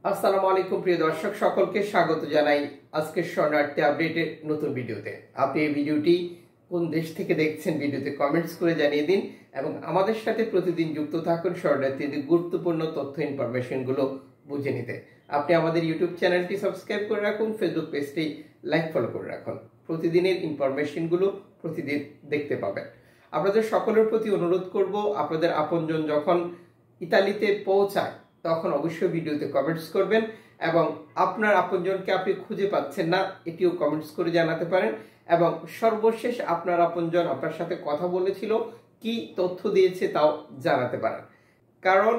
আসসালামু আলাইকুম প্রিয় দর্শক সকলকে স্বাগত জানাই আজকের শরণার্থী আপডেটের নতুন ভিডিওতে। আপনি এই ভিডিওটি কোন দেশ থেকে দেখছেন ভিডিওতে কমেন্টস করে জানিয়ে দিন এবং আমাদের সাথে প্রতিদিন যুক্ত থাকুন শরণার্থীদের গুরুত্বপূর্ণ তথ্য ইনফরমেশনগুলো বুঝে নিতে। আপনি আমাদের ইউটিউব চ্যানেলটি সাবস্ক্রাইব করে রাখুন, ফেসবুক পেজটি লাইক ফলো করে রাখুন। প্রতিদিনের ইনফরমেশনগুলো প্রতিদিন দেখতে পাবেন। আপনাদের সকলের প্রতি অনুরোধ করব, আপনাদের আপনজন যখন ইতালিতে পৌঁছায় তখন অবশ্যই ভিডিওতে কমেন্টস করবেন এবং আপনার আপনজনকে আপনি খুঁজে পাচ্ছেন না এটিও কমেন্টস করে জানাতে পারেন এবং সর্বশেষ আপনার আপনজন আপনার সাথে কথা বলেছিল কি তথ্য দিয়েছে তাও জানাতে পারেন। কারণ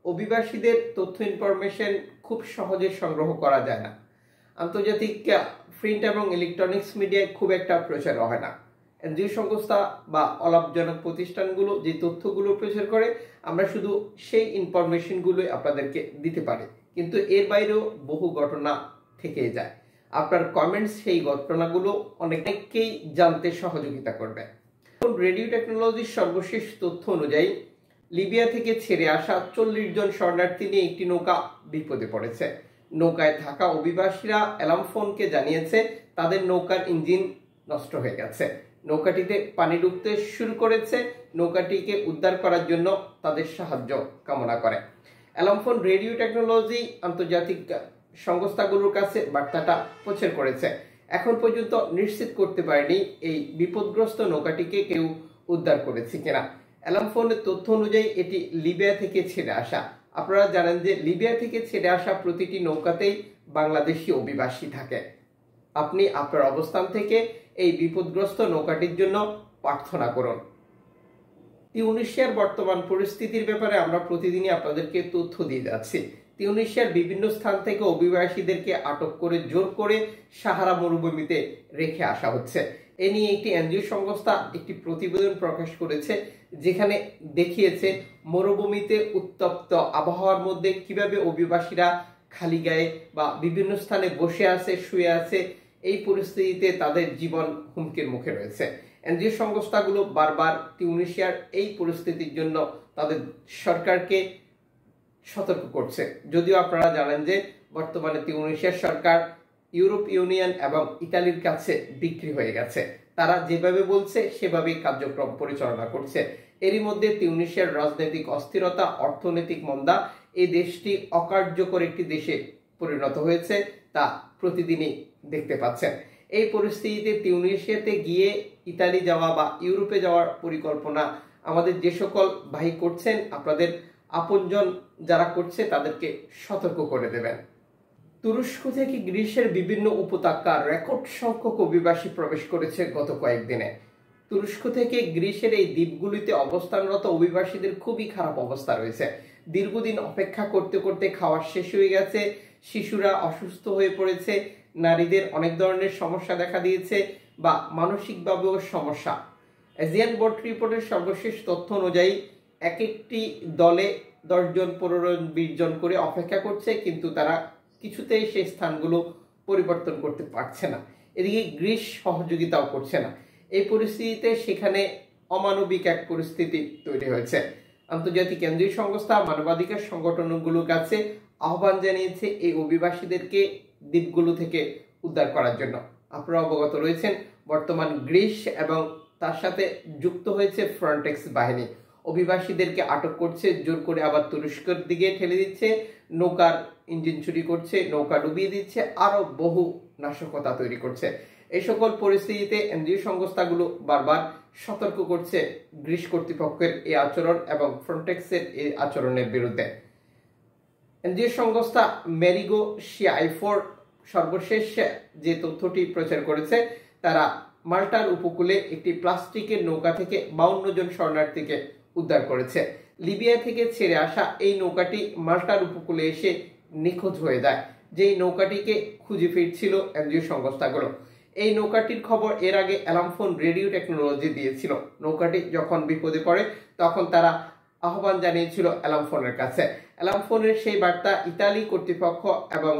অভিবাসীদের তথ্য ইনফরমেশন খুব সহজে সংগ্রহ করা যায় না। আন্তর্জাতিক প্রিন্ট এবং ইলেকট্রনিক্স মিডিয়ায় খুব একটা প্রচার হয় না। এনজিও সংস্থা বা অলাভজনক প্রতিষ্ঠানগুলো যে তথ্যগুলো প্রচার করে আমরা শুধু সেই ইনফরমেশনগুলো আপনাদেরকে দিতে পারি, কিন্তু এর বাইরেও বহু ঘটনা থেকে যায়। আপনার কমেন্টস সেই ঘটনাগুলো অনেককেই জানতে সহযোগিতা করবে। রেডিও টেকনোলজির সর্বশেষ তথ্য অনুযায়ী লিবিয়া থেকে ছেড়ে আসা 40 জন শরণার্থী নিয়ে একটি নৌকা বিপদে পড়েছে। নৌকায় থাকা অভিবাসীরা অ্যালার্ম ফোনকে জানিয়েছে তাদের নৌকার ইঞ্জিন নষ্ট হয়ে গেছে। নৌকাটিতে পানি ঢুকতে শুরু করেছে। নৌকাটিকে উদ্ধার করার জন্য তাদের সাহায্য কামনা করে। অ্যালার্ম ফোন রেডিও টেকনোলজি আন্তর্জাতিক সংস্থাগুলোর কাছে বার্তাটা প্রচার করেছে। এখন পর্যন্ত নিশ্চিত করতে পারেনি এই বিপদগ্রস্ত নৌকাটিকে কেউ উদ্ধার করেছে কিনা। অ্যালার্ম ফোনের তথ্য অনুযায়ী এটি লিবিয়া থেকে ছেড়ে আসা। আপনারা জানেন যে লিবিয়া থেকে ছেড়ে আসা প্রতিটি নৌকাতেই বাংলাদেশি অভিবাসী থাকে। আপনি আপনার অবস্থান থেকে এই বিপদগ্রস্ত নৌকাটির জন্য প্রার্থনা করুন। তিউনিসিয়ার বর্তমান পরিস্থিতির ব্যাপারে আমরা প্রতিদিনই আপনাদেরকে তথ্য দিয়ে যাচ্ছি। তিউনিসিয়ার বিভিন্ন স্থান থেকে অভিবাসীদেরকে আটক করে জোর করে সাহারা মরুভূমিতে রেখে আসা হচ্ছে। এ নিয়ে একটি এনজিও সংস্থা একটি প্রতিবেদন প্রকাশ করেছে, যেখানে দেখিয়েছে মরুভূমিতে উত্তপ্ত আবহাওয়ার মধ্যে কিভাবে অভিবাসীরা খালি গায়ে বা বিভিন্ন স্থানে বসে আছে, শুয়ে আছে। এই পরিস্থিতিতে তাদের জীবন হুমকির মুখে রয়েছে। এনজিও সংস্থাগুলো বারবার তিউনিসিয়ার এই পরিস্থিতির জন্য তাদের সরকারকে সতর্ক করছে। যদিও আপনারা জানেন যে বর্তমানে তিউনিসিয়ার সরকার ইউরোপ ইউনিয়ন এবং ইতালির কাছে বিক্রি হয়ে গেছে। তারা যেভাবে বলছে সেভাবেই কার্যক্রম পরিচালনা করছে। এরই মধ্যে তিউনিসিয়ার রাজনৈতিক অস্থিরতা, অর্থনৈতিক মন্দা এই দেশটি অকার্যকর একটি দেশে পরিণত হয়েছে, তা প্রতিদিনই দেখতে পাচ্ছেন। এই পরিস্থিতিতে তিউনিসিয়াতে গিয়ে ইতালি যাওয়া বা ইউরোপে যাওয়ার পরিকল্পনা আমাদের যে সকল ভাই করছেন, আপনাদের আপনজন যারা করছে তাদেরকে সতর্ক করে দেবেন। তুরস্ক থেকে গ্রিসের বিভিন্ন উপত্যকার রেকর্ড সংখ্যক অভিবাসী প্রবেশ করেছে গত কয়েকদিনে। তুরস্ক থেকে গ্রিসের এই দ্বীপগুলিতে অবস্থানরত অভিবাসীদের খুবই খারাপ অবস্থা রয়েছে। দীর্ঘদিন অপেক্ষা করতে করতে খাওয়া শেষ হয়ে গেছে, শিশুরা অসুস্থ হয়ে পড়েছে, নারীদের অনেক ধরনের সমস্যা দেখা দিয়েছে বা মানসিকভাবেও সমস্যা। এজিয়ান বোর্ড রিপোর্টের সর্বশেষ তথ্য অনুযায়ী এক একটি দলে 10 জন, 15 জন, 20 জন করে অপেক্ষা করছে, কিন্তু তারা কিছুতেই সেই স্থানগুলো পরিবর্তন করতে পারছে না। এদিকে গ্রিস সহযোগিতাও করছে না। এই পরিস্থিতিতে সেখানে অমানবিক এক পরিস্থিতি তৈরি হয়েছে। আন্তর্জাতিক কেন্দ্রীয় সংস্থা মানবাধিকার সংগঠনগুলোর কাছে আহ্বান জানিয়েছে এই অভিবাসীদেরকে দ্বীপগুলো থেকে উদ্ধার করার জন্য। আপনারা অবগত রয়েছেন বর্তমান গ্রিস এবং তার সাথে যুক্ত হয়েছে ফ্রন্টেক্স বাহিনী। অভিবাসীদেরকে আটক করছে, জোর করে আবার তুরস্কের দিকে ঠেলে দিচ্ছে, নৌকার ইঞ্জিন চুরি করছে, নৌকা ডুবিয়ে দিচ্ছে, আরো বহু নাশকতা তৈরি করছে। এই সকল পরিস্থিতিতে এনজিও সংস্থাগুলো বারবার সতর্ক করছে গ্রিস কর্তৃপক্ষের এই আচরণ এবং ফ্রন্টেক্সের এই আচরণের বিরুদ্ধে। এনজিও সংস্থা মেরিগো শিয়াইফোর সর্বশেষ যে তথ্যটি প্রচার করেছে, তারা মাল্টার উপকূলে একটি প্লাস্টিকের নৌকা থেকে 52 জন শরণার্থীকে উদ্ধার করেছে। লিবিয়া থেকে ছেড়ে আসা এই নৌকাটি মাল্টার উপকূলে এসে নিখোঁজ হয়ে যায়, যেই নৌকাটিকে খুঁজে ফিরছিল এনজিও সংস্থাগুলো। এই নৌকাটির খবর এর আগে অ্যালার্ম ফোন রেডিও টেকনোলজি দিয়েছিল। নৌকাটি যখন বিপদে পড়ে তখন তারা আহ্বান জানিয়েছিল অ্যালার্ম ফোনের কাছে। অ্যালার্ম ফোনের সেই বার্তা ইতালি কর্তৃপক্ষ এবং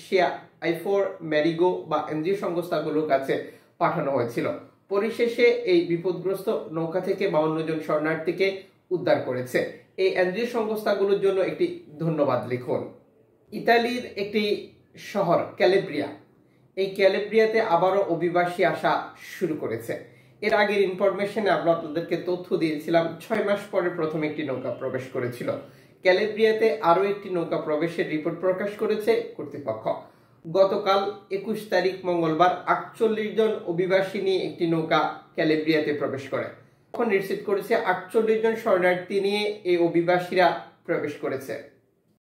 শিয়াইফোর, মেরিগো বা এনজিও সংস্থাগুলোর কাছে পাঠানো হয়েছিল। পরিশেষে এই বিপদগ্রস্ত নৌকা থেকে 52 জন শরণার্থীকে উদ্ধার করেছে। এই এনজিও সংস্থাগুলোর জন্য একটি ধন্যবাদ লিখুন। ইতালির একটি শহর ক্যালেব্রিয়া, এই ক্যালেব্রিয়াতে আবারও অভিবাসী আসা শুরু করেছে। এর আগের ইনফরমেশনে আমরা আপনাদেরকে তথ্য দিয়েছিলাম 6 মাস পরে প্রথম একটি নৌকা প্রবেশ করেছিল। ক্যালেব্রিয়াতে আরও একটি নৌকা প্রবেশের রিপোর্ট প্রকাশ করেছে কর্তৃপক্ষ। গতকাল 21 তারিখ মঙ্গলবার 48 জন অভিবাসী নিয়ে একটি নৌকা ক্যালেব্রিয়াতে প্রবেশ করে। তখন রিসিভ করেছে 48 জন শরণার্থী নিয়ে এই অভিবাসীরা প্রবেশ করেছে।